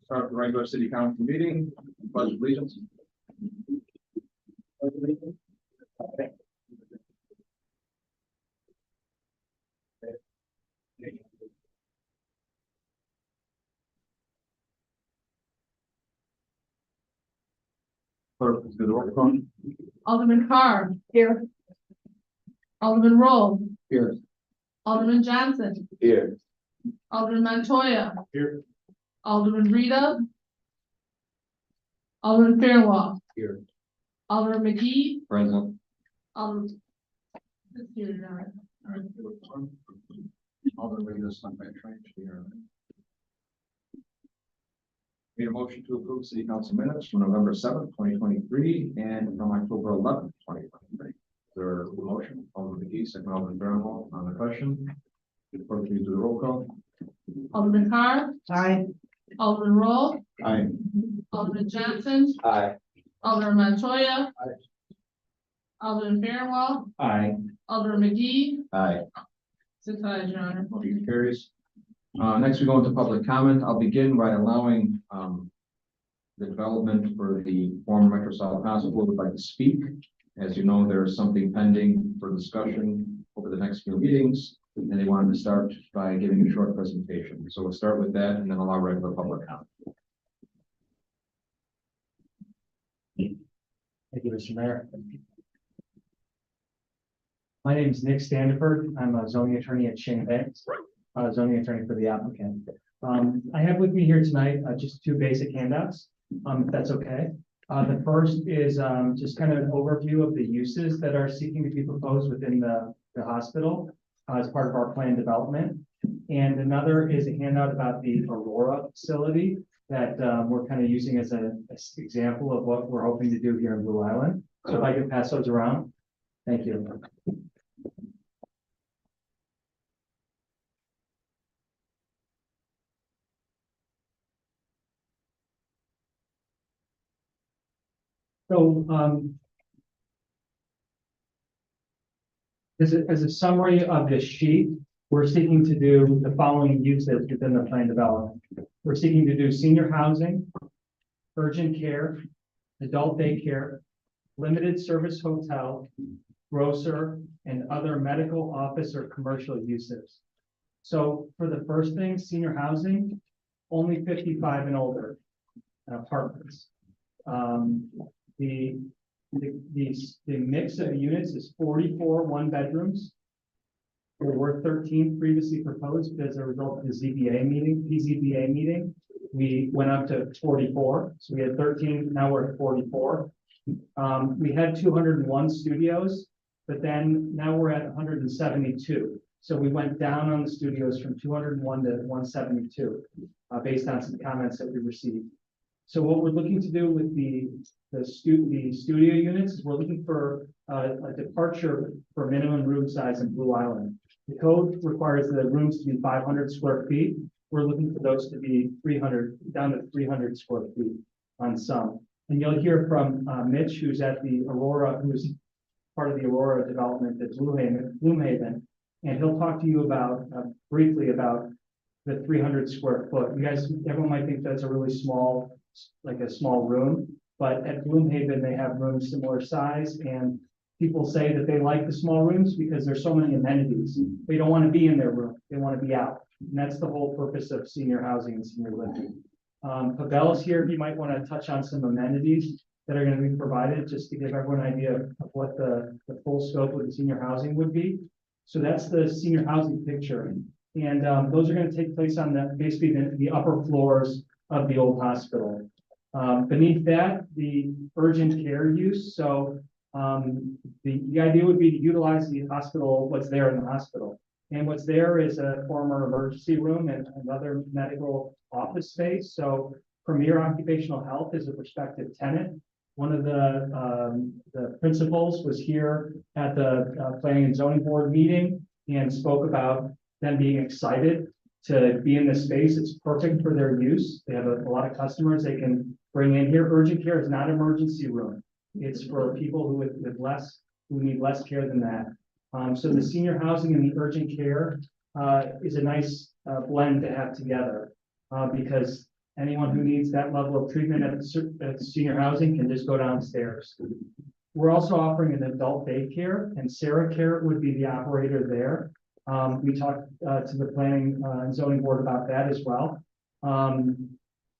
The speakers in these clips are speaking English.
Start the regular city council meeting, pledge of allegiance. Clerk, please do the roll call. Alderman Carr. Here. Alderman Roll. Here. Alderman Johnson. Here. Alderman Montoya. Here. Alderman Rita. Alderman Fairwell. Here. Alderman McGee. Present. Alderman. Here, Your Honor. All the regulars on my train here. Need a motion to approve city council minutes from November 7th, 2023, and from October 11th, 2023. Is there a motion? Alderman McGee, second Alderman Fairwell on the question. Clerk, please do the roll call. Alderman Carr. Aye. Alderman Roll. Aye. Alderman Johnson. Aye. Alderman Montoya. Aye. Alderman Fairwell. Aye. Alderman McGee. Aye. 6 ayes, Your Honor. Motion carries. Next, we go into public comment. I'll begin by allowing the development for the former Metro South Hospital would like to speak. As you know, there is something pending for discussion over the next few meetings, and they wanted to start by giving a short presentation. So we'll start with that and then allow regular public comment. Thank you, Mr. Mayor. My name is Nick Standiford. I'm a zoning attorney at Shane Banks, zoning attorney for the applicant. I have with me here tonight just two basic handouts, if that's okay. The first is just kind of an overview of the uses that are seeking to be proposed within the hospital as part of our plan development. And another is a handout about the Aurora facility that we're kind of using as an example of what we're hoping to do here in Blue Island. So if I could pass those around. Thank you. So as a summary of this sheet, we're seeking to do the following uses within the plan development. We're seeking to do senior housing, urgent care, adult daycare, limited service hotel, grocer, and other medical office or commercial uses. So for the first thing, senior housing, only 55 and older apartments. The mix of units is 44 one bedrooms. There were 13 previously proposed, but as a result of the PZBA meeting, we went up to 44. So we had 13, now we're at 44. We had 201 studios, but then now we're at 172. So we went down on the studios from 201 to 172, based on some comments that we received. So what we're looking to do with the studio units is we're looking for a departure for minimum room size in Blue Island. The code requires the rooms to be 500 square feet. We're looking for those to be 300, down to 300 square feet on some. And you'll hear from Mitch, who's at the Aurora, who's part of the Aurora development at Bloomhaven, and he'll talk to you about briefly about the 300 square foot. You guys, everyone might think that's a really small, like a small room, but at Bloomhaven, they have rooms similar size, and people say that they like the small rooms because there's so many amenities. They don't want to be in their room. They want to be out. And that's the whole purpose of senior housing and senior living. Pavel's here. He might want to touch on some amenities that are going to be provided just to give everyone an idea of what the full scope of the senior housing would be. So that's the senior housing picture. And those are going to take place on basically the upper floors of the old hospital. Beneath that, the urgent care use. So the idea would be to utilize the hospital, what's there in the hospital. And what's there is a former emergency room and another medical office space. So Premier Occupational Health is a prospective tenant. One of the principals was here at the Planning and Zoning Board meeting and spoke about them being excited to be in this space. It's perfect for their use. They have a lot of customers they can bring in here. Urgent care is not an emergency room. It's for people who need less care than that. So the senior housing and the urgent care is a nice blend to have together because Anyone who needs that level of treatment at senior housing can just go downstairs. We're also offering an adult daycare, and Sarah Care would be the operator there. We talked to the planning and zoning board about that as well.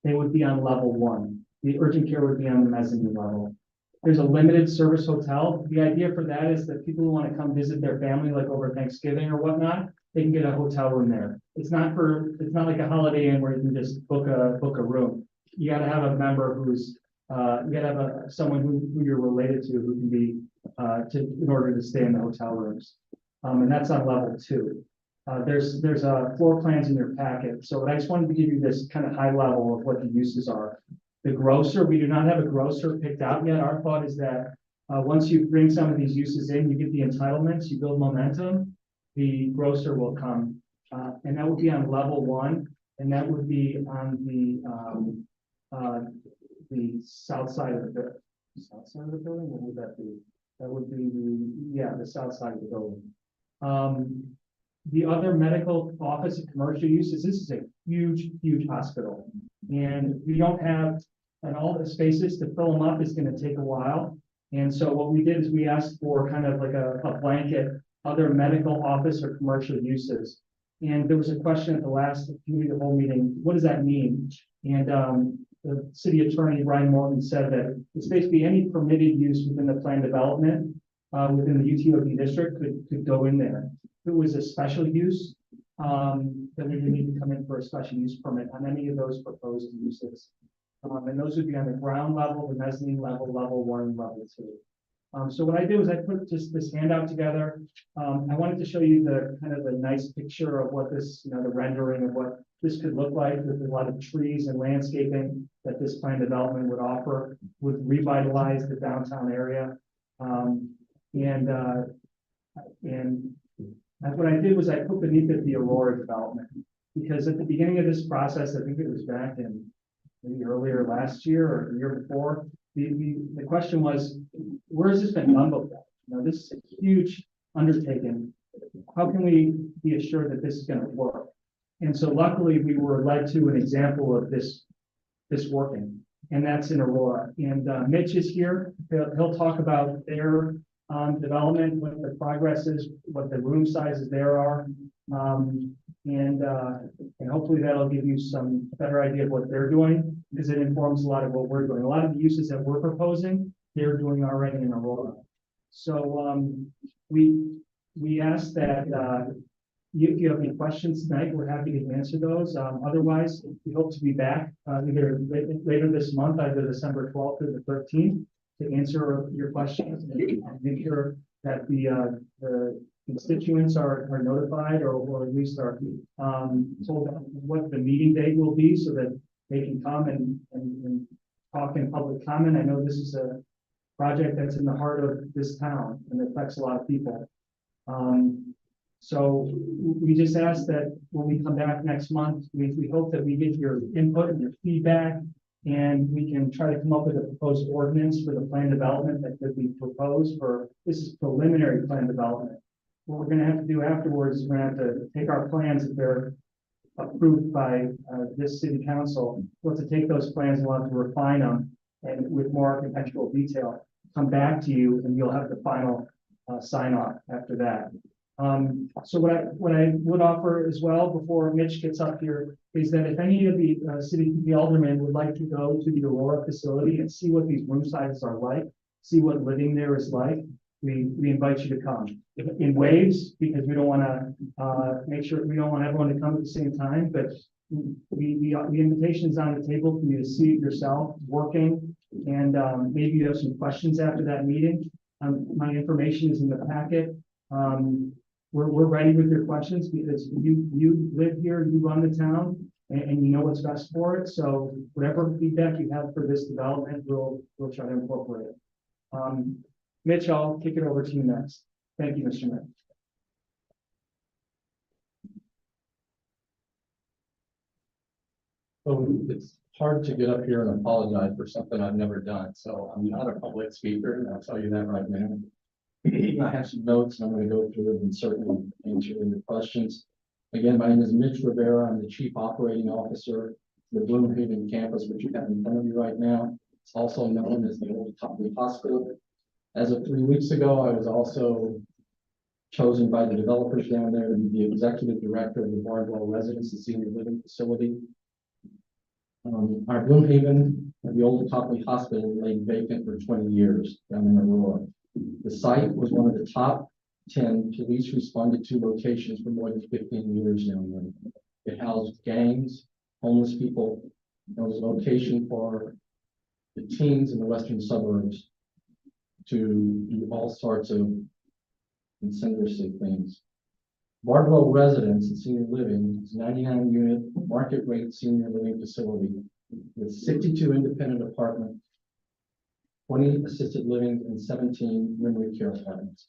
They would be on level 1. The urgent care would be on the mezzanine level. There's a limited service hotel. The idea for that is that people who want to come visit their family, like over Thanksgiving or whatnot, they can get a hotel room there. It's not like a Holiday Inn where you can just book a room. You got to have a member who's you gotta have someone who you're related to who can be in order to stay in the hotel rooms. And that's on level 2. There's floor plans in your packet. So I just wanted to give you this kind of high level of what the uses are. The grocer, we do not have a grocer picked out yet. Our thought is that once you bring some of these uses in, you get the entitlements, you build momentum, the grocer will come. And that would be on level 1, and that would be on the south side of the building. South side of the building, what would that be? That would be the south side of the building. The other medical office and commercial uses, this is a huge hospital. And we don't have, and all the spaces to fill them up is going to take a while. And so what we did is we asked for kind of like a blanket, other medical office or commercial uses. And there was a question at the last committee of the whole meeting, what does that mean? And the city attorney, Brian Morton, said that it's basically any permitted use within the planned development within the UTOD district could go in there. If it was a special use, then we would need to come in for a special use permit on any of those proposed uses. And those would be on the ground level, the mezzanine level, level 1, and level 2. So what I did was I put just this handout together. I wanted to show you the kind of the nice picture of what this, the rendering of what this could look like with a lot of trees and landscaping that this planned development would offer, would revitalize the downtown area. What I did was I put beneath it the Aurora development, because at the beginning of this process, I think it was back in maybe earlier last year or the year before, the question was, where has this been done before? This is a huge undertaking. How can we be assured that this is going to work? And so luckily we were led to an example of this working, and that's in Aurora. And Mitch is here. He'll talk about their development, what the progress is, what the room sizes there are. And hopefully that'll give you some better idea of what they're doing, because it informs a lot of what we're doing. A lot of the uses that we're proposing, they're doing already in Aurora. So we ask that if you have any questions tonight, we're happy to answer those. Otherwise, we hope to be back either later this month, either December 12th or the 13th, to answer your questions and make sure that the constituents are notified or at least are told what the meeting date will be so that they can come and talk in public comment. I know this is a project that's in the heart of this town and affects a lot of people. So we just ask that when we come back next month, we hope that we get your input and your feedback, and we can try to come up with a proposed ordinance for the plan development that could be proposed for. This is preliminary plan development. What we're going to have to do afterwards is we're going to have to take our plans, if they're approved by this city council, we'll have to take those plans and we'll have to refine them and with more architectural detail, come back to you, and you'll have the final sign off after that. So what I would offer as well before Mitch gets up here is that if any of the aldermen would like to go to the Aurora facility and see what these room sizes are like, see what living there is like, we invite you to come in waves, because we don't want to make sure we don't want everyone to come at the same time, but the invitation is on the table for you to see it yourself working, and maybe you have some questions after that meeting. My information is in the packet. We're ready with your questions, because you live here, you run the town, and you know what's best for it. So whatever feedback you have for this development, we'll try to incorporate it. Mitch, I'll kick it over to you next. Thank you, Mr. Mayor. So it's hard to get up here and apologize for something I've never done. So I'm not a public speaker, and I'll tell you that right now. I have some notes, and I'm going to go through it and certainly answer your questions. Again, my name is Mitch Rivera. I'm the Chief Operating Officer. the Bloomhaven campus, which you have in front of you right now. It's also known as the Old Topley Hospital. As of 3 weeks ago, I was also chosen by the developers down there to be the executive director of the Bardwell Residence and Senior Living Facility. Our Bloomhaven, the Old Topley Hospital, lay vacant for 20 years down in Aurora. The site was one of the top 10 police responded to locations for more than 15 years down there. It housed gangs, homeless people. It was a location for the teens in the western suburbs to do all sorts of incendiary things. Bardwell Residence and Senior Living is 99-unit market rate senior living facility with 62 independent apartments, 20 assisted living, and 17 memory care apartments.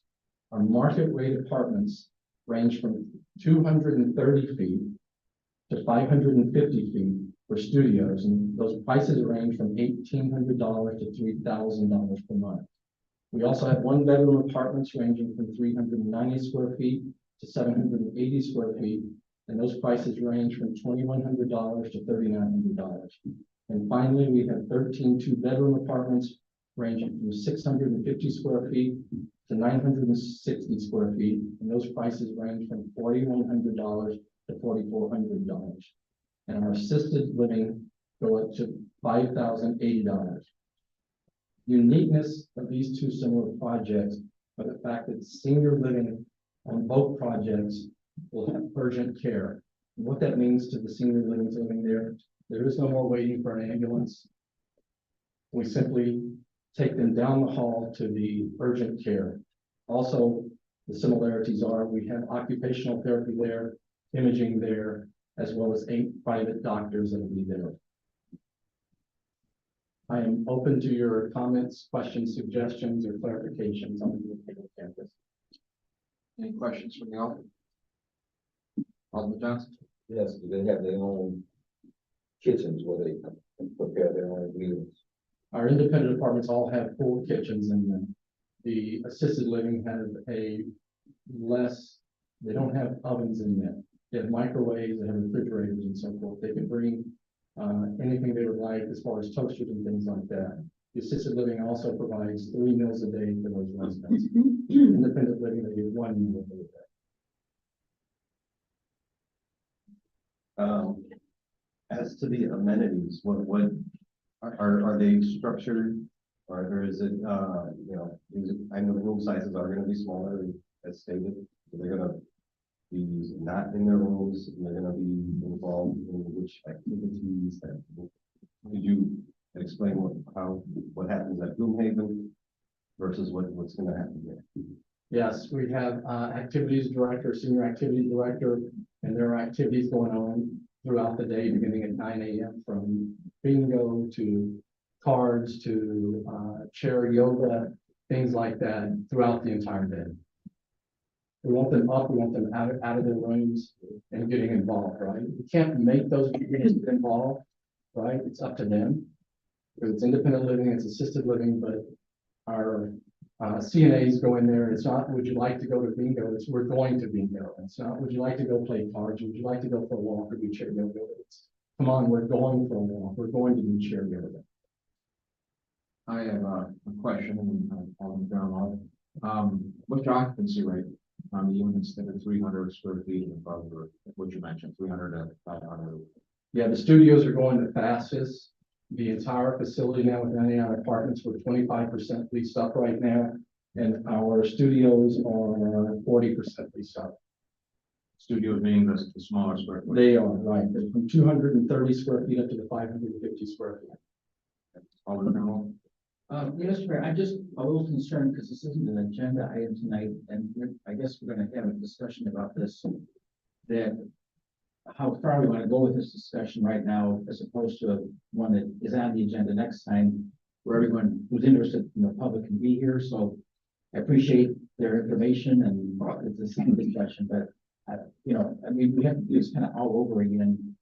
Our market rate apartments range from 230 feet to 550 feet for studios, and those prices range from $1,800 to $3,000 per month. We also have one-bedroom apartments ranging from 390 square feet to 780 square feet, and those prices range from $2,100 to $3,900. And finally, we have 13 two-bedroom apartments ranging from 650 square feet to 960 square feet, and those prices range from $4,100 to $4,400. And our assisted living go up to $5,080. Uniqueness of these two similar projects are the fact that senior living on both projects will have urgent care. And what that means to the senior living there is no more waiting for an ambulance. We simply take them down the hall to the urgent care. Also, the similarities are we have occupational therapy there, imaging there, as well as 8 private doctors that will be there. I am open to your comments, questions, suggestions, or clarifications on the campus. Any questions from the audience? Alderman Johnson? Yes, do they have their own kitchens where they prepare their own meals? Our independent apartments all have full kitchens in them. The assisted living has they don't have ovens in them. They have microwaves, they have refrigerators and so forth. They can bring anything they would like as far as toasters and things like that. The assisted living also provides 3 meals a day for those residents. Independent living, they get 1 meal a day. As to the amenities, what are they structured? Or is it, I know the room sizes are gonna be smaller as stated. So they're gonna be not in their rooms, and they're gonna be involved in which activities that, could you explain what happens at Bloomhaven versus what's gonna happen there? Yes, we have activities director, senior activities director, and there are activities going on throughout the day, beginning at 9 a.m. from bingo to cards to chair yoga, things like that throughout the entire day. We want them up, we want them out of their rooms and getting involved, right? We can't make those people get involved, right? It's up to them. Because it's independent living, it's assisted living, but our CNAs go in there. It's not, would you like to go to bingo? It's, we're going to bingo. It's not, would you like to go play cards? Would you like to go for a walk or do chair yoga? It's, come on, we're going for a walk. We're going to do chair yoga. I have a question, Alderman Fairwell. What's your occupancy rate on the units that are 300 square feet and above, or what you mentioned, 300 to 500? Yeah, the studios are going the fastest. The entire facility now with 99 apartments, we're 25% leased up right now, and our studios are 40% leased up. Studios being the smaller square foot. They are, right. They're from 230 square feet up to the 550 square feet. Alderman Fairwell? Yes, Mayor, I'm just a little concerned because this isn't an agenda item tonight, and I guess we're gonna have a discussion about this. That how far we want to go with this discussion right now, as opposed to one that is on the agenda next time, where everyone who's interested in the public can be here. So I appreciate their information and it's a simple discussion, but we have to do this kind of all over again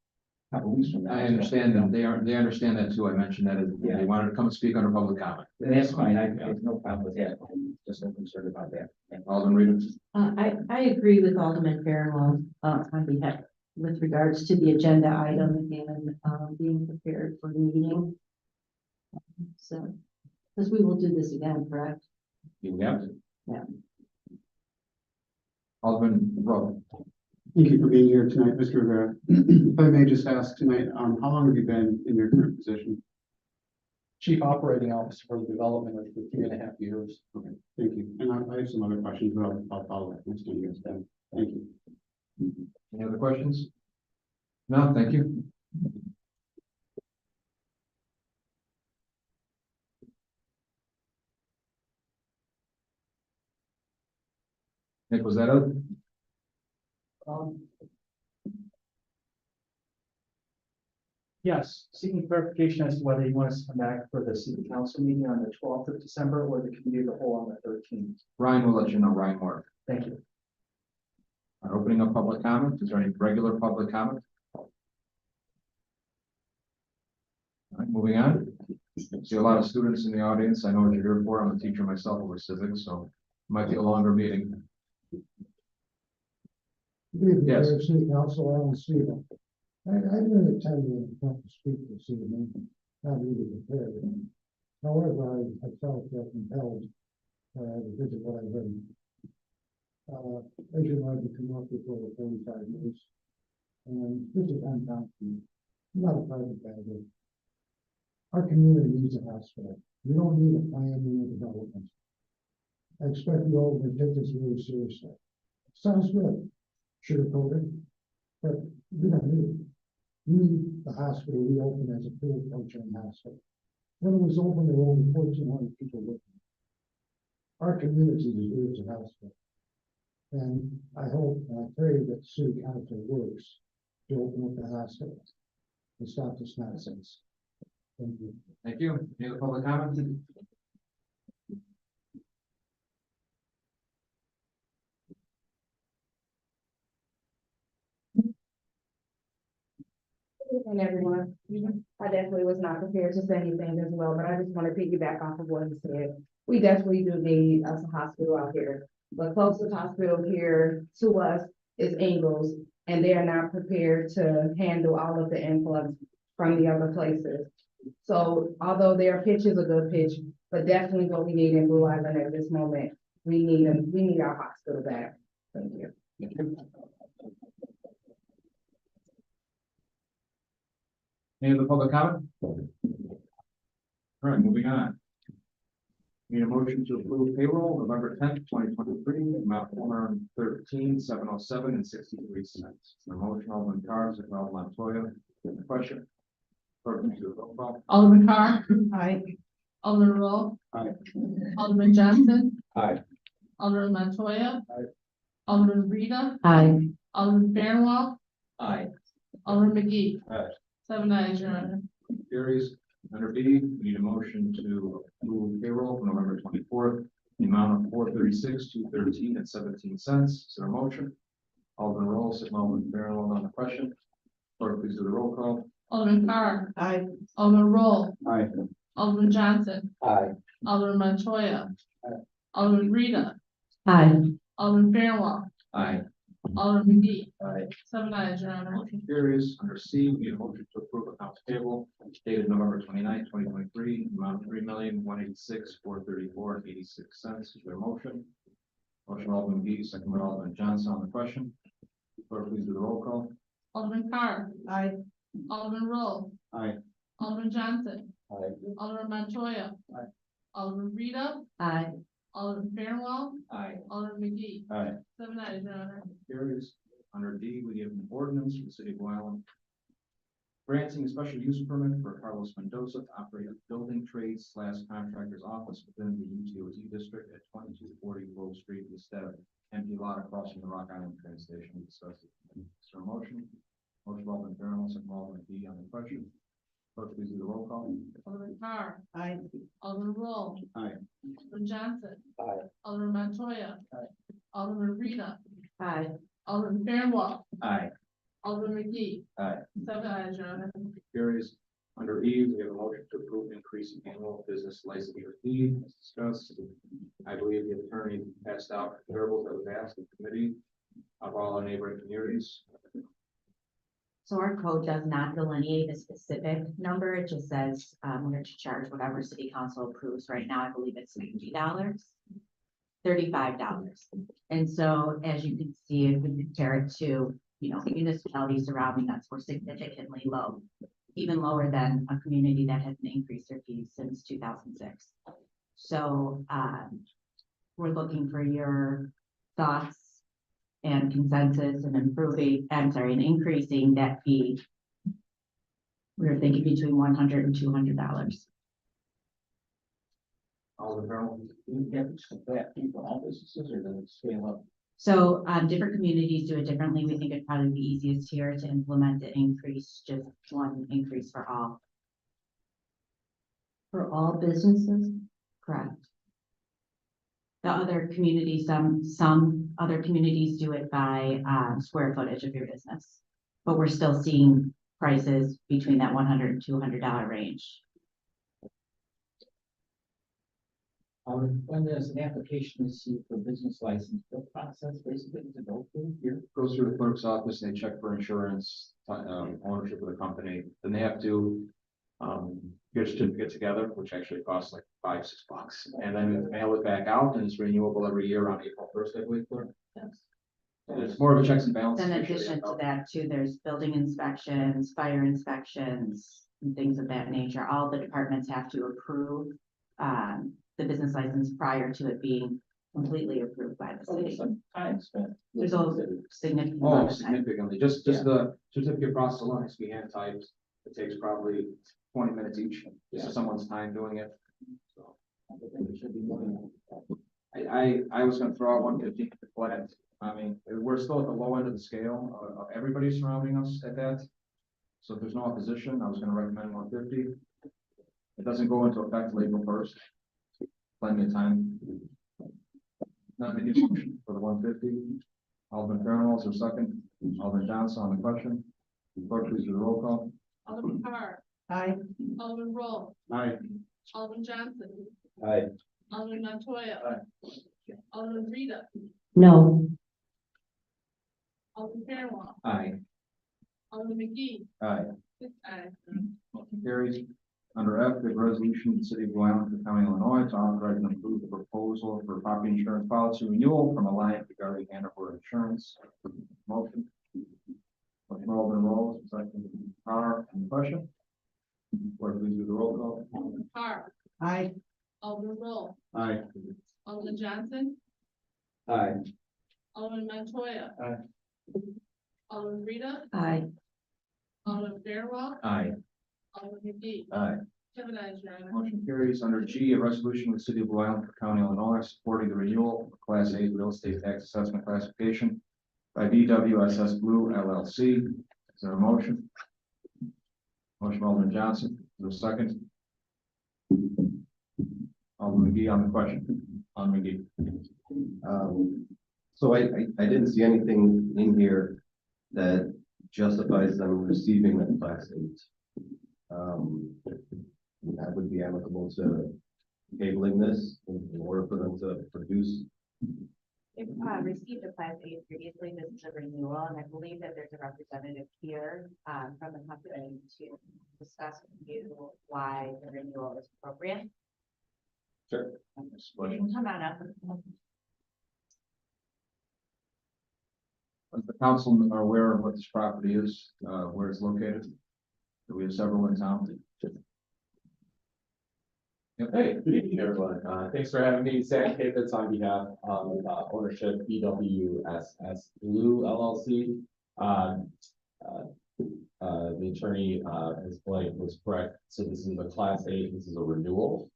a couple weeks from now. I understand that. They understand that too. I mentioned that Yeah. they wanted to come and speak under public comment. And that's fine. I have no problem with that. I'm just so concerned about that. Alderman Rita? I agree with Alderman Fairwell, on behalf with regards to the agenda item and, being prepared for the meeting. So, because we will do this again, correct? You have to. Yeah. Alderman Rowe. Thank you for being here tonight, Mr. Rivera. If I may just ask tonight, how long have you been in your current position? Chief Operating Officer for the development of for 3.5 years. Okay, thank you. And I have some other questions, but I'll follow up next time you guys done. Thank you. Any other questions? No, thank you. Nick, was that it? Yes, seeking clarification as to whether you want us to come back for the city council meeting on the 12th of December or the committee of the whole on the 13th. Ryan will let you know, Ryan Moore. Thank you. Opening up public comment. Is there any regular public comment? All right, moving on. See a lot of students in the audience. I know what you're here for. I'm a teacher myself over civics, so it might be a longer meeting. Yes. City Council, Alan Steven. I didn't attend the to speak this evening, not really prepared. However, I felt compelled, because of what I heard. As you know, I've come up with over 45 years. And this is uncommon, not a private matter. Our community needs a hospital. We don't need a plan, we need development. I expect you all to take this really seriously. Sounds good, sugar-coated, but we don't need it. We need the hospital reopened as a full functioning hospital. When it was open, there were only 1,400 people looking. Our community deserves a hospital. And I hope and I pray that the city council works to open up the hospital and stop this nonsense. Thank you. Thank you. Any other public comment? And everyone, I definitely was not prepared to say anything as well, but I just want to piggyback off of what he said. We definitely do need us a hospital out here. The closest hospital here to us is Ingalls, and they are not prepared to handle all of the influx from the other places. So although their pitch is a good pitch, but definitely what we need in Blue Island at this moment, we need our hospital back. Thank you. Thank you. Any other public comment? All right, moving on. Need a motion to approve payroll November 10th, 2023, amount $113,707.63. The motion, Alderman Carr, second Alderman Montoya. Question? Clerk, please do the roll call. Alderman Carr. Aye. Alderman Roll. Aye. Alderman Johnson. Aye. Alderman Montoya. Aye. Alderman Rita. Aye. Alderman Fairwell. Aye. Alderman McGee. Aye. 7 ayes, Your Honor. Carries. Under B, we need a motion to approve payroll for November 24th, the amount of $436,213.17. Is there a motion? Alderman Roll, second Alderman Fairwell on the question. Clerk, please do the roll call. Alderman Carr. Aye. Alderman Roll. Aye. Alderman Johnson. Aye. Alderman Montoya. Aye. Alderman Rita. Aye. Alderman Fairwell. Aye. Alderman McGee. Aye. 7 ayes, Your Honor. Motion carries. Under C, we need a motion to approve accounts payable dated November 29th, 2023, amount of $3,186,434.86. Is there a motion? Motion Alderman McGee, second by Alderman Johnson on the question. Clerk, please do the roll call. Alderman Carr. Aye. Alderman Roll. Aye. Alderman Johnson. Aye. Alderman Montoya. Aye. Alderman Rita. Aye. Alderman Fairwell. Aye. Alderman McGee. Aye. 7 ayes, Your Honor. Carries. Under D, we have an ordinance for the city of Blue Island granting a special use permit for Carlos Mendoza to operate a building trades / contractor's office within the UTOT district at 2240 Grove Street instead of empty lot across from the Rock Island train station. We discussed it. Is there a motion? Motion Alderman Fairwell, second Alderman D on the question. Clerk, please do the roll call. Alderman Carr. Aye. Alderman Roll. Aye. Alderman Johnson. Aye. Alderman Montoya. Aye. Alderman Rita. Aye. Alderman Fairwell. Aye. Alderman McGee. Aye. 7 ayes, Your Honor. Carries. Under E, we have a motion to approve increase in annual business licensure fee as discussed. I believe the attorney passed out comparables that was asked in committee of all our neighboring communities. So our code does not delineate a specific number, it just says, we're to charge whatever city council approves. Right now, I believe it's $50, $35. And so, as you can see, if we compare it to, municipalities surrounding us, we're significantly low. Even lower than a community that hasn't increased their fees since 2006. So, we're looking for your thoughts and consensus and increasing that fee. We're thinking between $100 and $200. Alderman Farrell? You get that fee for all businesses, or does it scale up? So, different communities do it differently. We think it'd probably be easiest here to implement the increase, just one increase for all. For all businesses? Correct. The other communities, some other communities do it by square footage of your business, but we're still seeing prices between that $100 and $200 range. When there's an application received for business license, the process basically to go through here. Goes through the clerk's office, they check for insurance, ownership of the company, then they have to get a certificate together, which actually costs like $5-6, and then we mail it back out, and it's renewable every year on April 1st, I believe. Clerk. Yes. And it's more of a checks and balances. In make sure they addition have to help. that too, there's building inspections, fire inspections, and things of that nature. All the departments have to approve the business license prior to it being completely approved by the city. Some time spent. There's a significant amount Oh, of time. significantly, just the certificate process alone has to be hand typed, it takes probably 20 minutes each, just someone's time doing it. So, I think it should be more than that. I was gonna throw out 150, but I mean, we're still at the low end of the scale of everybody surrounding us at that. So if there's no opposition, I was gonna recommend 150. It doesn't go into effect till April 1st. Plenty of time. Not any motion for the 150. Alderman Farnwell, is there a second? Alderman Johnson on the question. Clerk, please do the roll call. Alderman Carr. Aye. Alderman Roll. Aye. Alderman Johnson. Aye. Alderman Montoya. Alderman Rita. No. Alderman Fairwell. Aye. Alderman McGee. Aye. 6 ayes. Motion carries. Under F, the resolution of the city of Blue Island, County, Illinois, to authorize and approve the proposal for property insurance policy renewal from Alliance regarding Hanover Insurance. Motion. Motion Alderman Rolls, second Carr, any question? Clerk, please do the roll call. Alderman Carr. Aye. Alderman Roll. Aye. Alderman Johnson. Aye. Alderman Montoya. Aye. Alderman Rita. Aye. Alderman Fairwell. Aye. Alderman McGee. Aye. 7 ayes, Your Honor. Motion carries. Under G, a resolution of the city of Blue Island, County, Illinois, supporting the renewal of Class A real estate tax assessment classification by BWSS Blue LLC. Is there a motion? Motion Alderman Johnson, is there a second? Alderman McGee on the question. Alderman McGee. So I didn't see anything in here that justifies them receiving a class 8. I would be amicable to tabling this in order for them to produce. They've received a Class A previously, this is a renewal, and I believe that there's a representative here from the company to discuss with you why the renewal is appropriate. Sure. You can come on up. As the council are aware of what this property is, where it's located. Do we have several in town? Yep. Hey, good evening, everyone. Thanks for having me. Sam Capitz on behalf of ownership BWSS Blue LLC. The attorney, his point was correct. So this is a Class 8. This is a renewal.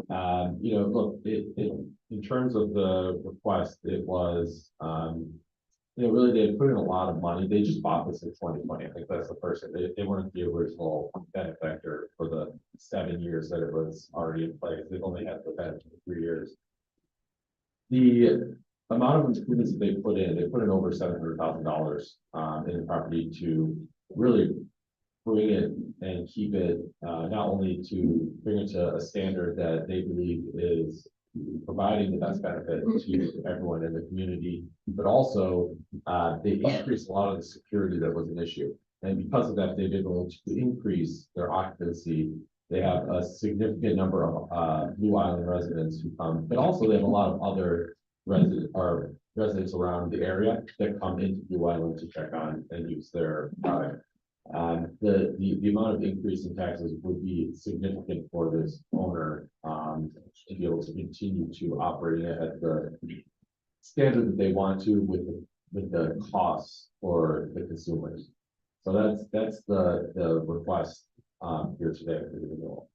Look, in terms of the request, it was, really they had put in a lot of money. They just bought this in 2020. I think that's the first thing. They weren't the original benefactor for the 7 years that it was already in place. They've only had the benefit for 3 years. The amount of improvements that they put in over $700,000 in the property to really bring it and keep it, not only to bring it to a standard that they believe is providing the best benefit to everyone in the community, but also they increased a lot of the security that was an issue. And because of that, they've been able to increase their occupancy. They have a significant number of Blue Island residents who come, but also they have a lot of other residents around the area that come into Blue Island to check on and use their product. The amount of increase in taxes would be significant for this owner, to be able to continue to operate it at the standard that they want to with the costs for the consumers. So that's the request, here today for the renewal.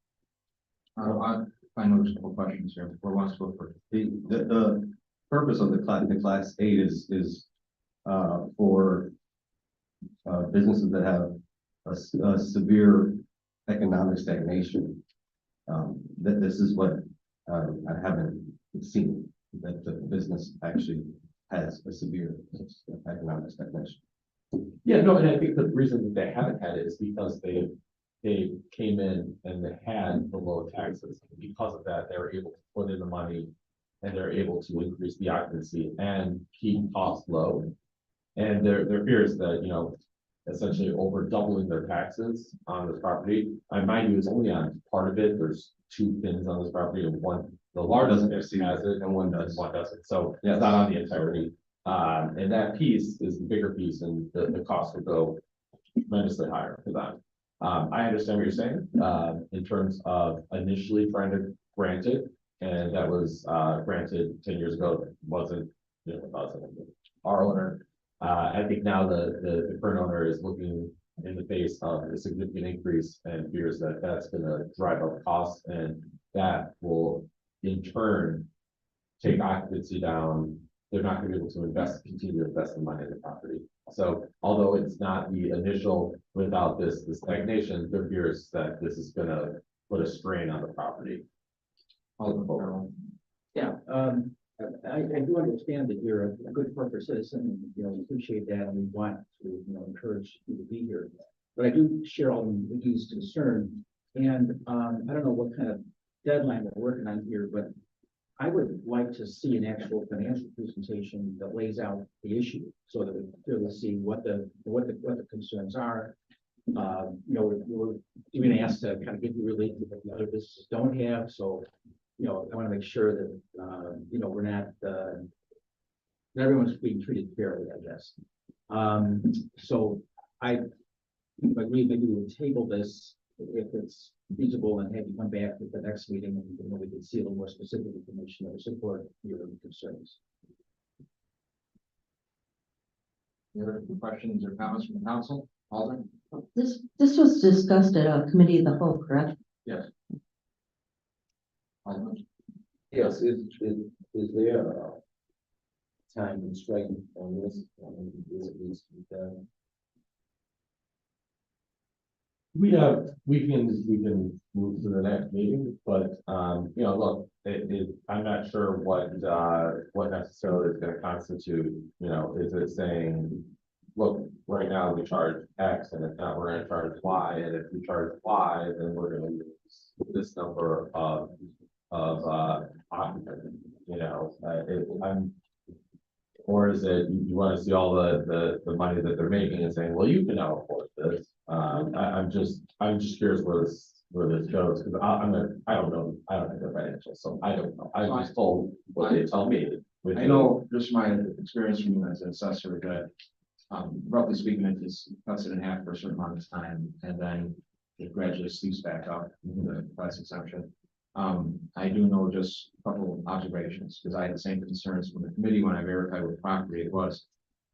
I know there's a couple questions here. Who wants to go first? The purpose of the class 8 is for businesses that have a severe economic stagnation. That this is what I haven't seen, that the business actually has a severe economic stagnation. Yeah, no, and I think the reason that they haven't had it is because they came in and they had the low taxes. Because of that, they were able to put in the money and they're able to increase the occupancy and keep costs low. And their fear is that, you know, essentially over doubling their taxes on this property. I mind you, it's only on part of it. There's 2 pins on this property and one, the largest has it and one doesn't. So yeah, it's not on the entirety. And that piece is the bigger piece and the cost will go tremendously higher for them. I understand what you're saying, in terms of initially trying to grant it, and that was, granted 10 years ago, it wasn't, you know, our owner. I think now the current owner is looking in the face of a significant increase and fears that that's gonna drive up costs, and that will in turn take occupancy down. They're not gonna be able to continue to invest the money in the property. So although it's not the initial without the stagnation, their fears that this is gonna put a strain on the property. Yeah, I do understand that you're a good corporate citizen, and, you know, we appreciate that, and we want to, you know, encourage you to be here. But I do share all of Vicky's concern, and, I don't know what kind of deadline we're working on here, but I would like to see an actual financial presentation that lays out the issue, so that we can clearly see what the concerns are. You know, we're even asked to kind of get you related to what the other businesses don't have, so, you know, I want to make sure that, you know, we're not, that everyone's being treated fairly, I guess. So I agree, maybe we'll table this if it's feasible and have you come back at the next meeting, and you know, we can see a little more specific information that will support your concerns. Any other questions or comments from the council? Alden? This was discussed at a committee of the whole, correct? Yes. Alden? Yes, is there a time constraint on this? Is it needs to be done? We can move to the next meeting, but, you know, look, I'm not sure what necessarily is gonna constitute, you know, is it saying, look, right now we charge X, and if not, we're gonna charge Y, and if we charge Y, then we're gonna use this number of occupants, you know, or is it, you wanna see all the money that they're making and saying, well, you can now afford this? I'm just curious where this goes, because I don't know, I don't have the financials, so I don't know. I was told what they tell me. I know just my experience from as an assessor that, roughly speaking, it just cuts it in half for a certain amount of time, and then it gradually sleeps back up into the class exemption. I do know just a couple of observations, because I had the same concerns from the committee when I verified with property. It was,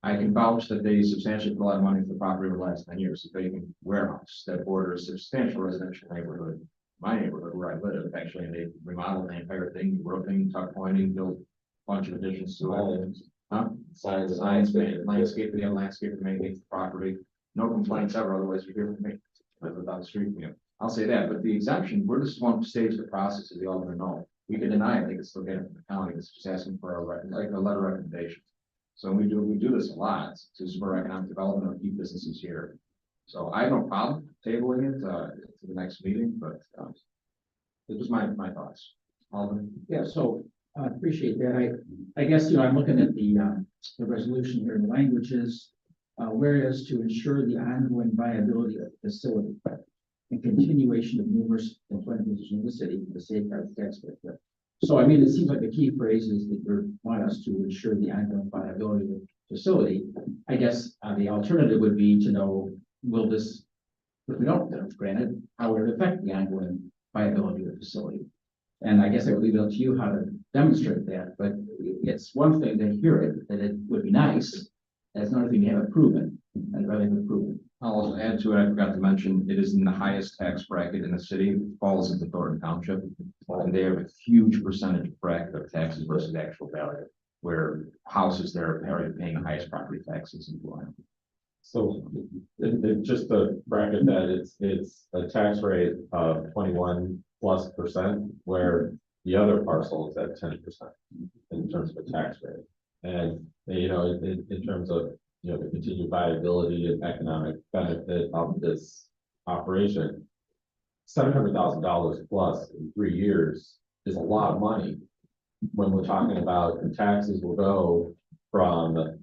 I can vouch that they substantially put a lot of money for the property over the last 10 years. A vacant warehouse that borders substantial residential neighborhood, my neighborhood where I live, actually, and they remodeled the entire thing, roofing, tuck pointing, built a bunch of additions to it. Science, landscape, we have landscape to maintain the property. No complaints ever, otherwise you hear from me. Live without the street, you know. I'll say that, but the exemption, we're just one stage of the process, as you all know. We can deny it, I think it's still getting from the county, it's just asking for a letter of recommendation. So we do this a lot to spur economic development or keep businesses here. So I have no problem tabling it to the next meeting, but it was my thoughts. Alden? Yeah, so I appreciate that. I guess, you know, I'm looking at the resolution here, and the languages, Whereas to ensure the ongoing viability of the facility and continuation of numerous employment positions in the city, the safeguard the taxpayer. So I mean, it seems like the key phrase is that you want us to ensure the ongoing viability of the facility. I guess the alternative would be to know, will this, if we don't, granted, how would it affect the ongoing viability of the facility? And I guess I would leave it up to you how to demonstrate that, but it's one thing to hear it, that it would be nice. That's another thing you haven't proven, and rather than proven. I'll also add to it, I forgot to mention, it is in the highest tax bracket in the city, it falls into Thornton Township. And they have a huge percentage bracket of taxes versus actual value, where houses there are paying the highest property taxes in Blue Island. So just the bracket that it's a tax rate of 21+%, where the other parcel is at 10% in terms of a tax rate. And, you know, in terms of, you know, the continued viability and economic benefit of this operation, $700,000 plus in 3 years is a lot of money. When we're talking about the taxes will go from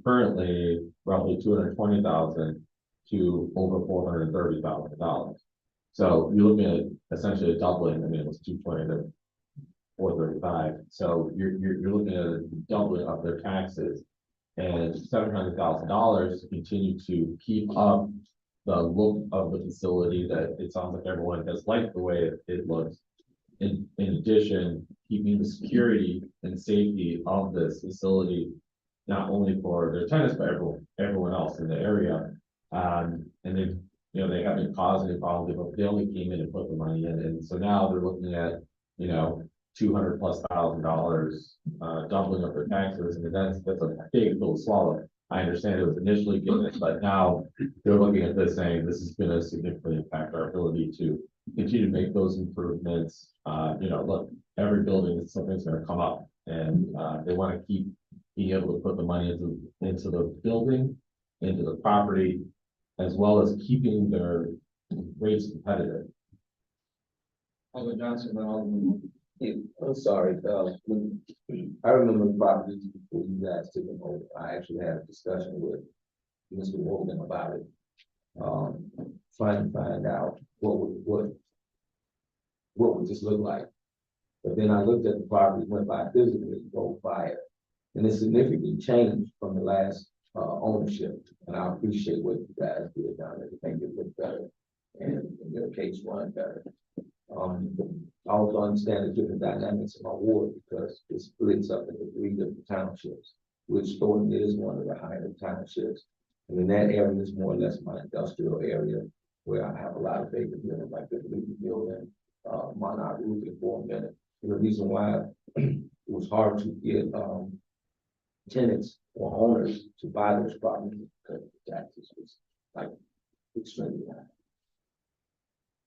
currently roughly 220,000 to over $430,000. So you're looking at essentially a doubling. I mean, it was 220 to 435. So you're looking at a doubling of their taxes, and $700,000 to continue to keep up the look of the facility that it sounds like everyone has liked the way it looks. In addition, keeping the security and safety of this facility, not only for their tenants, but everyone else in the area. And then, you know, they haven't caused any problems, but they only came in and put the money in. And so now they're looking at, you know, $200,000+ doubling of their taxes. I mean, that's a big pill to swallow. I understand it was initially given, but now they're looking at this saying this is going to significantly impact our ability to continue to make those improvements. You know, look, every building is something's going to come up, and they want to keep being able to put the money into the building, into the property, as well as keeping their rates competitive. Alderman Johnson, then Alderman. I'm sorry, when I remember properties before you guys took them over, I actually had a discussion with Mr. Morgan about it. Trying to find out what would this look like. But then I looked at the property, went by physically, drove by it, and it's significantly changed from the last ownership. And I appreciate what you guys did down there to make it look better and in your case run better. I also understand the different dynamics of my ward because it splits up into 3 different townships, which Thornton is one of the higher townships. And in that area is more or less my industrial area where I have a lot of vacant buildings like the Leafy building, Monarch Roofing for a minute. And the reason why it was hard to get tenants or owners to buy those properties because the taxes was like extremely high.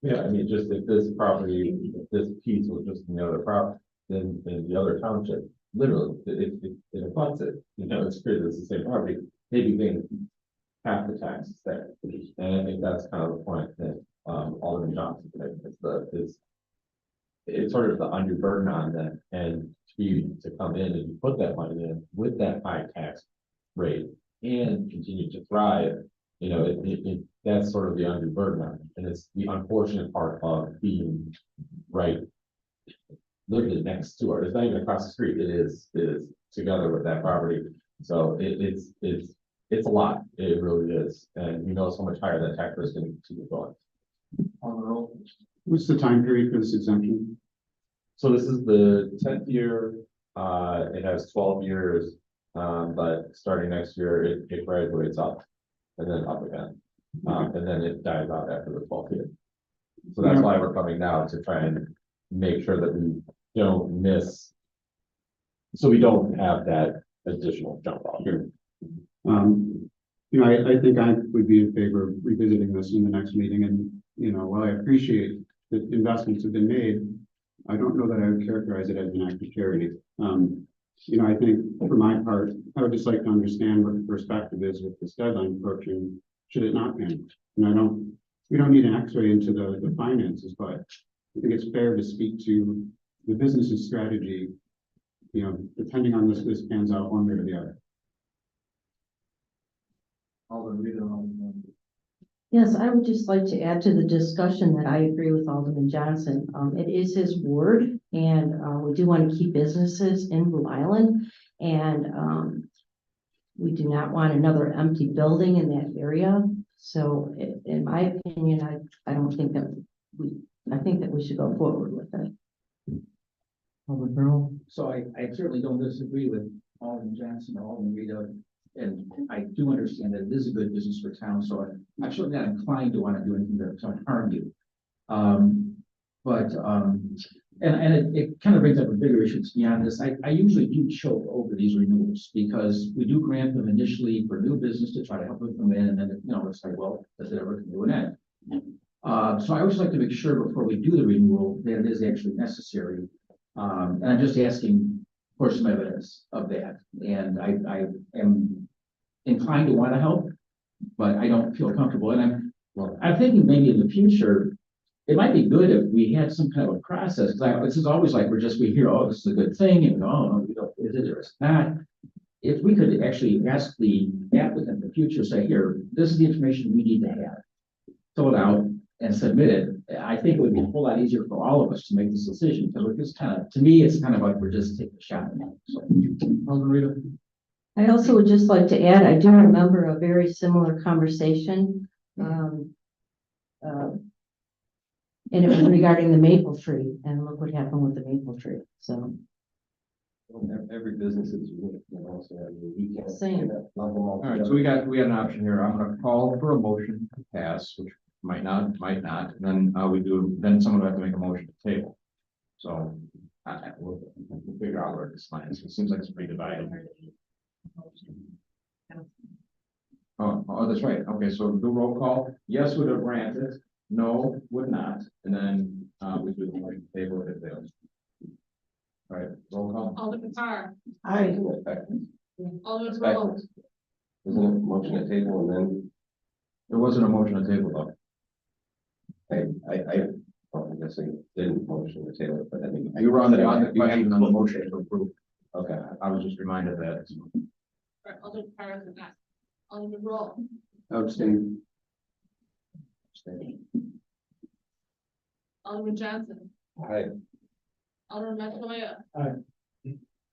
Yeah, I mean, just if this property, if this piece was just in the other property, then the other township, literally, it abuts it. You know, it's clear it's the same property, maybe paying half the taxes there. And I think that's kind of the point that Alderman Johnson made. It's sort of the undue burden on them, and to come in and put that money in with that high tax rate and continue to thrive. You know, that's sort of the undue burden on it. And it's the unfortunate part of being right literally next to it. It's not even across the street. It is together with that property. So it's a lot. It really is. And you know so much higher that tax rate is going to continue going. On the roll. What's the time period for this exemption? So this is the 10th year. It has 12 years, but starting next year, it graduates up and then up again. And then it dies out after the 12th year. So that's why we're coming now to try and make sure that we don't miss. So we don't have that additional jump off here. You know, I think I would be in favor of revisiting this in the next meeting. And, you know, while I appreciate that investments have been made, I don't know that I would characterize it as an act of charity. You know, I think for my part, I would just like to understand what the perspective is with this deadline approaching, should it not end? And we don't need an x-ray into the finances, but I think it's fair to speak to the business's strategy, you know, depending on this pans out one way or the other. Alderman Rita. Yes, I would just like to add to the discussion that I agree with Alderman Johnson. It is his word, and we do want to keep businesses in Blue Island. And we do not want another empty building in that area. So in my opinion, I don't think that I think that we should go forward with it. Alderman Farrell? So I certainly don't disagree with Alderman Johnson or Alderman Rita. And I do understand that it is a good business for town, so I'm certainly not inclined to want to do anything to harm you. And it kind of brings up a bigger issue beyond this. I usually do choke over these renewals because we do grant them initially for new business to try to help them come in, and then, you know, it's like, well, does it ever come to an end? So I always like to make sure before we do the renewal that it is actually necessary. And I'm just asking for some evidence of that. And I am inclined to want to help, but I don't feel comfortable. And I'm thinking maybe in the future, it might be good if we had some kind of a process. Because this is always like we hear, oh, this is a good thing, and oh, no, we don't, is it or is it not? If we could actually ask the applicant in the future, say, here, this is the information we need to have, fill it out and submit it, I think it would be a whole lot easier for all of us to make this decision, because we're just kind of, to me, it's kind of like we're just taking a shot. So, Alderman Rita? I also would just like to add, I do remember a very similar conversation. And it was regarding the maple tree, and look what happened with the maple tree, so. Every business is unique, you know, so I mean, we can't. Same. Lump them all All right, so together. we got an option here. I'm gonna call for a motion to pass, which might not, and then then someone will have to make a motion to table. So we'll figure out where this lands. It seems like it's pretty divided. Oh, that's right. Okay, so do roll call. Yes, would have granted. No, would not. And then we do the motion to table if it fails. All right, roll call. Alderman Carr. Aye. Alderman Roll. Isn't it a motion to table and then There wasn't a motion to table though. I guess I didn't motion to table it, but I mean. You were on the You have question on the motion to approve. Okay. I was just reminded of that. All right, Alderman Carr is not. Alderman Roll. Abstain. Alderman Johnson. Aye. Alderman Montoya. Aye.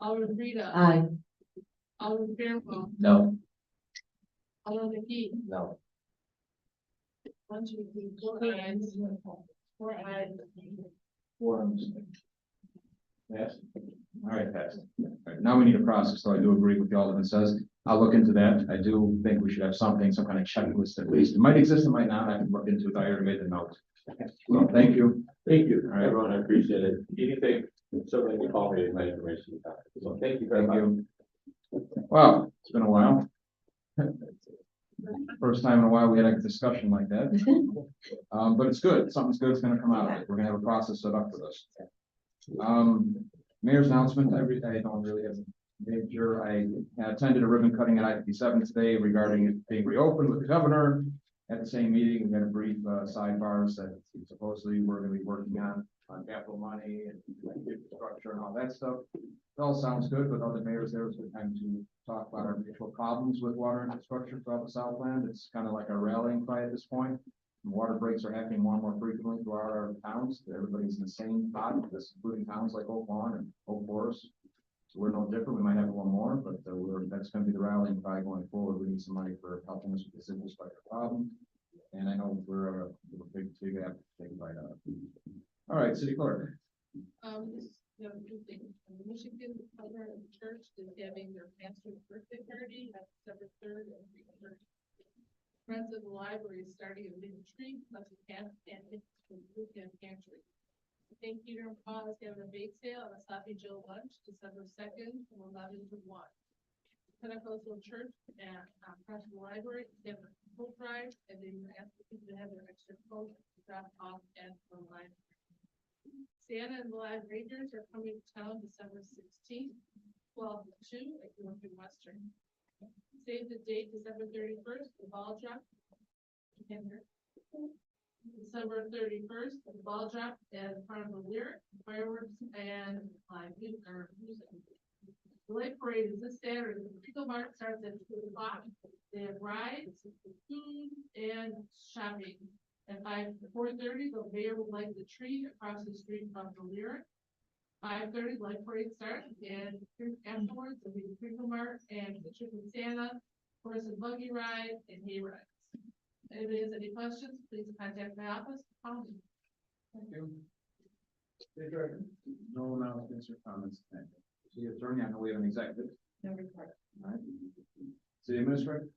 Alderman Rita. Aye. Alderman Fairwell. No. Alderman McGee. No. 1, 2, 3, 4 ayes. 4 ayes. Yes. All right, pass. All right, now we need a process, so I do agree with the Alderman says. I'll look into that. I do think we should have something, some kind of checklist at least. It might exist, it might not. I can look into it. I already made the note. Well, thank you. Thank you, All right. everyone, I appreciate it. Anything, certainly you call me, my information. So thank you very Thank much. you. Well, it's been a while. First time in a while we had a discussion like that. But it's good. Something's good's gonna come out of it. We're gonna have a process set up for this. Mayor's announcement, I don't really have major. I attended a ribbon cutting at I-57 today regarding it being reopened with the governor. At the same meeting, we had a brief sidebars that supposedly we're gonna be working on capital money and infrastructure and all that stuff. It all sounds good, but other mayors there was a good time to talk about our actual problems with water infrastructure throughout the Southland. It's kind of like a rallying cry at this point. Water breaks are happening more and more frequently throughout our towns. Everybody's in the same spot, including towns like Oak Lawn and Oak Forest. So we're no different. We might have one more, but that's going to be the rallying cry going forward. We need some money for helping us with this infrastructure problem. And I know we're a big app to take right out. All right, City Clerk. Two things. The Michigan Covenant Church is having their pastor's birthday party on December 3rd and 3rd. Friends of the Library is starting a big tree, plus a cat and it's and pantry. St. Peter and Paul is having a bake sale and a Sloppy Joe lunch December 2nd from 11 to 1. Pentecostal Church and across the library is having a coat drive, and they ask people to have their extra coat dropped off at the library. Santa and the Live Rangers are coming to town December 16th, 12 to 2 at Northern Western. Save the date, December 31st, the ball drop. December 31st, the ball drop at Carnival Lyric, fireworks and live music. The Light Parade is this Saturday. The Eagle Mart starts at 2 o'clock. They have rides, food, and shopping. At 4:30, the mayor will light the tree across the street from the Lyric. 5:30, Light Parade starts, and afterwards, there'll be the Eagle Mart and the Trip with Santa, horse and buggy ride, and hay rides. If anybody has any questions, please contact my office. Call me. Thank you. No announcements or comments tonight. City Attorney, I know we have an executive. No report. All right. City Administrator.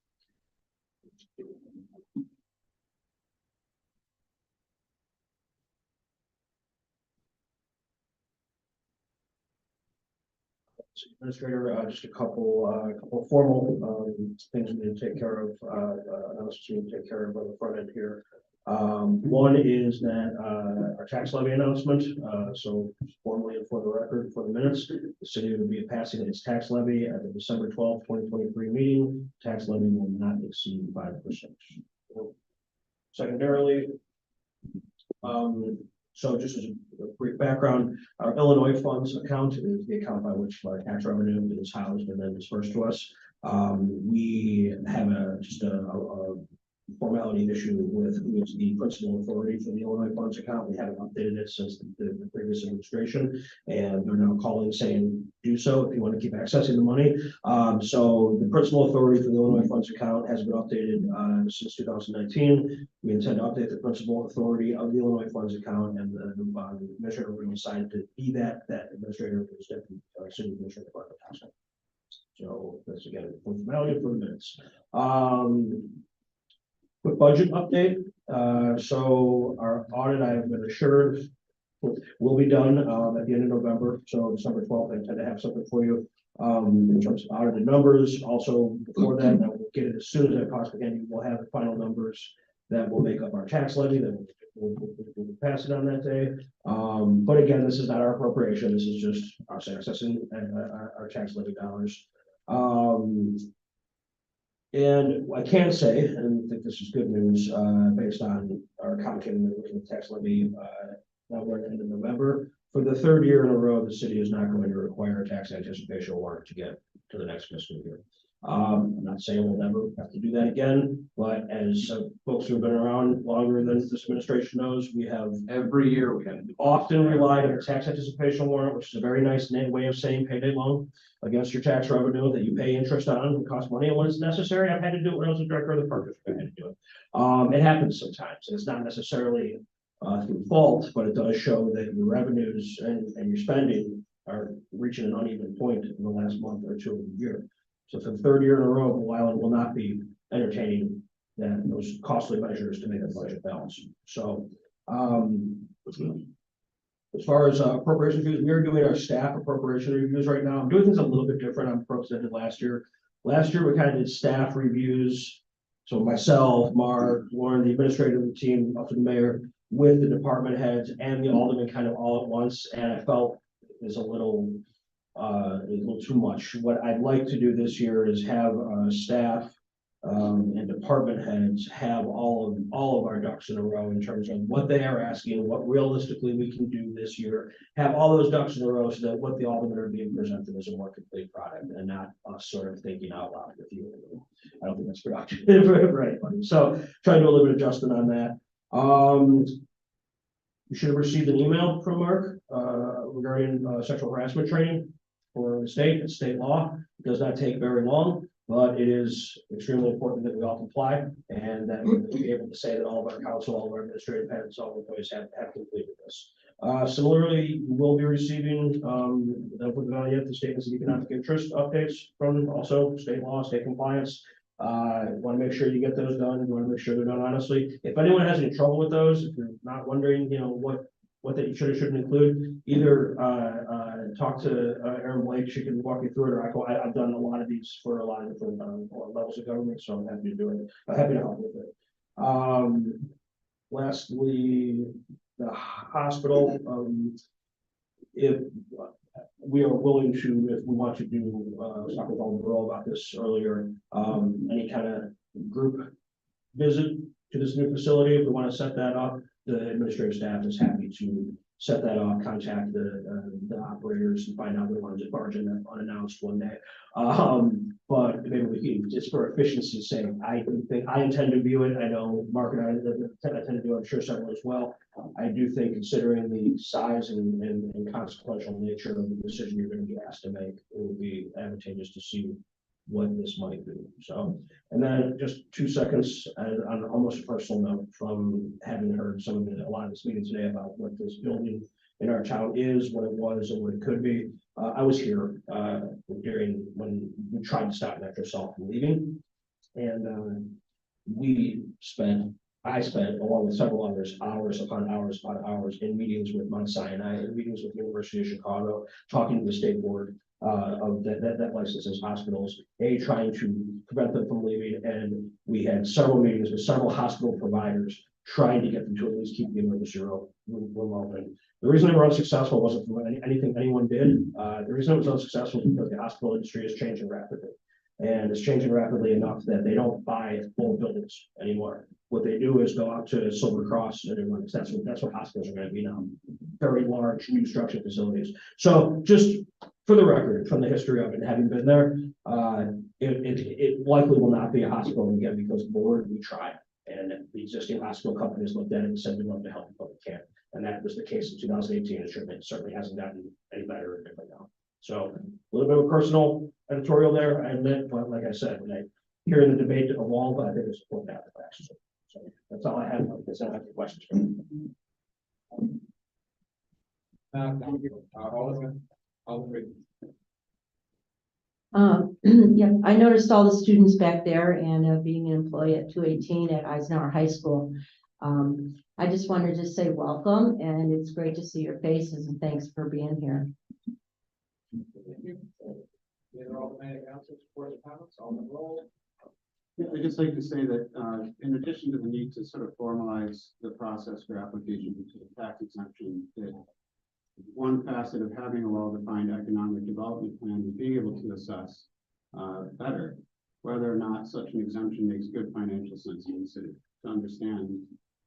Administrator, just a couple formal, things we need to take care of, announcements we need to take care of on the front end here. One is that, our tax levy announcement, so formally and for the record, for the minutes, the city will be passing its tax levy at the December 12th, 2023 meeting. Tax levy will not exceed 5%. Secondarily, so just as a brief background, our Illinois funds account is the account by which our tax revenue is housed and then dispersed to us. We have just a formality issue with who is the principal authority for the Illinois funds account. We haven't updated it since the previous administration, and they're now calling saying, do so if you want to keep accessing the money. So the principal authority for the Illinois funds account has been updated since 2019. We intend to update the principal authority of the Illinois funds account, and the administrator will decide to be that administrator for the city administrator for the tax. So that's again formality for the minutes. Quick budget update. So our audit, I have been assured, will be done at the end of November. So December 12th, I intend to have something for you in terms of audited numbers. Also, before that, I will get it as soon as I possibly can. We'll have the final numbers that will make up our tax levy. That we'll pass it on that day. But again, this is not our appropriation. This is just us accessing our tax levy dollars. And I can say, and I think this is good news, based on our calculating the tax levy, now we're at the end of November. For the third year in a row, the city is not going to require a tax anticipation warrant to get to the next fiscal year. I'm not saying we'll never have to do that again, but as folks who have been around longer than this administration knows, we have Every year we have. often relied on a tax anticipation warrant, which is a very nice way of saying payday loan against your tax revenue that you pay interest on. It costs money, and when it's necessary, I've had to do it when I was a director of the park district. I had to do it. It happens sometimes. It's not necessarily through fault, but it does show that your revenues and your spending are reaching an uneven point in the last month or two of the year. So for the third year in a row, Blue Island will not be entertaining those costly measures to make a budget balance. So as far as appropriation reviews, we are doing our staff appropriation reviews right now. I'm doing things a little bit different on approach than I did last year. Last year, we kind of did staff reviews. So myself, Mark, Lauren, the administrative team, up to the mayor, with the department heads and the alderman kind of all at once. And I felt it was a little too much. What I'd like to do this year is have staff and department heads have all of our ducks in a row in terms of what they are asking, what realistically we can do this year. Have all those ducks in a row so that what the aldermen are being presented is a more complete product and not us sort of thinking out loud with you. I don't think that's productive, right? So try to do a little bit of adjustment on that. You should have received an email from Mark regarding sexual harassment training for the state. It's state law. It does not take very long, but it is extremely important that we all comply and that we be able to say that all of our council, all of our administrative heads, all the employees have completed this. Similarly, we will be receiving the statements of economic interest updates from also state law, state compliance. Want to make sure you get those done. You want to make sure they're done honestly. If anyone has any trouble with those, if you're not wondering, what that you should or shouldn't include, either talk to Erin Blake. She can walk you through it, or I've done a lot of these for a lot of different levels of government, so I'm happy to do it. I'm happy to help with it. Lastly, the hospital. If we are willing to, if we want to do, talk with Alderman Rowe about this earlier, any kind of group visit to this new facility, if we want to set that up, the administrative staff is happy to set that up, contact the operators and find out we want to just barge in that unannounced one day. But maybe we can, just for efficiency's sake, I think, I intend to view it. I know Mark and I tend to do it, I'm sure several as well. I do think considering the size and consequential nature of the decision you're going to be asked to make, it would be advantageous to see what this might be. So, and then just 2 seconds on almost a personal note from having heard a lot of this meeting today about what this building in our town is, what it was, and what it could be. I was here during when we tried to stop Metrosol from leaving, and I spent along with several others, hours upon hours upon hours in meetings with Mount Sinai, in meetings with the University of Chicago, talking to the state board of that licenses hospitals, trying to prevent them from leaving. And we had several meetings with several hospital providers trying to get them to at least keep the emergency room open. The reason they were unsuccessful wasn't from anything anyone did. The reason it was unsuccessful was because the hospital industry is changing rapidly. And it's changing rapidly enough that they don't buy full buildings anymore. What they do is go out to Silver Cross and everyone, that's what hospitals are going to be now. Very large new structure facilities. So just for the record, from the history of it, having been there, it likely will not be a hospital again because board, we tried. And the existing hospital companies looked at it and said, we'd love to help you, but we can't. And that was the case in 2018. It certainly hasn't gotten any better or different now. So a little bit of a personal editorial there, I admit, but like I said, when I hear the debate evolve, I think it's important to have the facts. So that's all I have. I guess I have any questions. Thank you. Alderman. Yeah, I noticed all the students back there and being an employee at 218 at Eisenhower High School. I just wanted to say welcome, and it's great to see your faces, and thanks for being here. Yeah, I'd just like to say that in addition to the need to sort of formalize the process for application to the tax exemption, that one facet of having a well-defined economic development plan is being able to assess better whether or not such an exemption makes good financial sense in the city, to understand,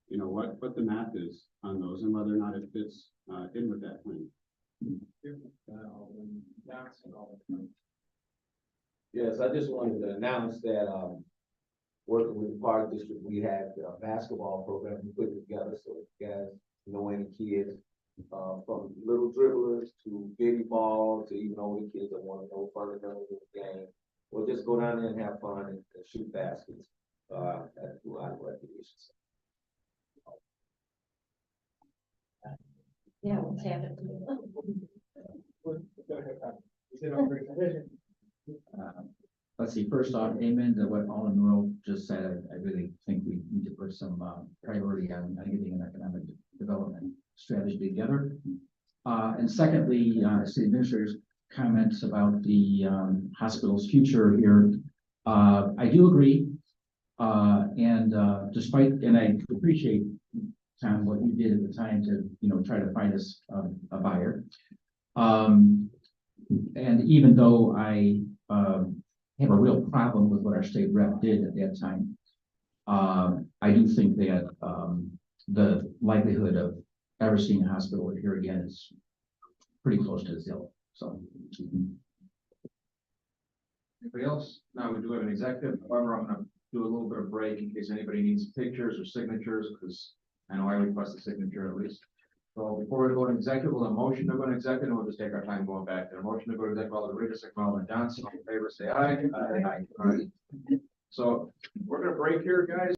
you know, what the math is on those and whether or not it fits in with that plan. Yes, I just wanted to announce that, working with the Park District, we had a basketball program we put together, so if you guys know any kids, from little dribblers to big ball to even older kids that want to go further in the game, we'll just go down there and have fun and shoot baskets, at the line of recreation. Yeah, what's happening? Let's see, first off, amen to what Alderman Monroe just said. I really think we need to put some priority on getting an economic development strategy together. And secondly, city administrator's comments about the hospital's future here. I do agree. And I appreciate, Tom, what you did at the time to, you know, try to find us a buyer. And even though I have a real problem with what our state rep did at that time, I do think that the likelihood of ever seeing a hospital here again is pretty close to zero. So. Anybody else? Now we do have an executive. However, I'm going to do a little bit of break in case anybody needs pictures or signatures, because I know I request a signature at least. So before we go to executive, we'll have a motion to go to executive, and we'll just take our time going back to the motion to go to executive. Alderman Rita, second Alderman Johnson, all in favor, say aye. Aye. All right. So we're going to break here, guys.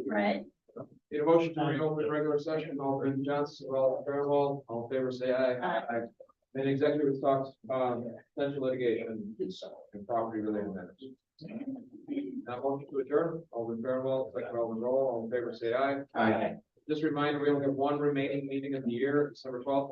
Right. Need a motion to reopen regular session, Alderman Johnson, Alderman Fairwell, all in favor, say aye. Aye. Then executive talks, potential litigation and property related matters. Now, motion to adjourn, Alderman Fairwell, second Alderman Roll, all in favor, say aye. Aye. Just a reminder, we only have one remaining meeting of the year, December 12th.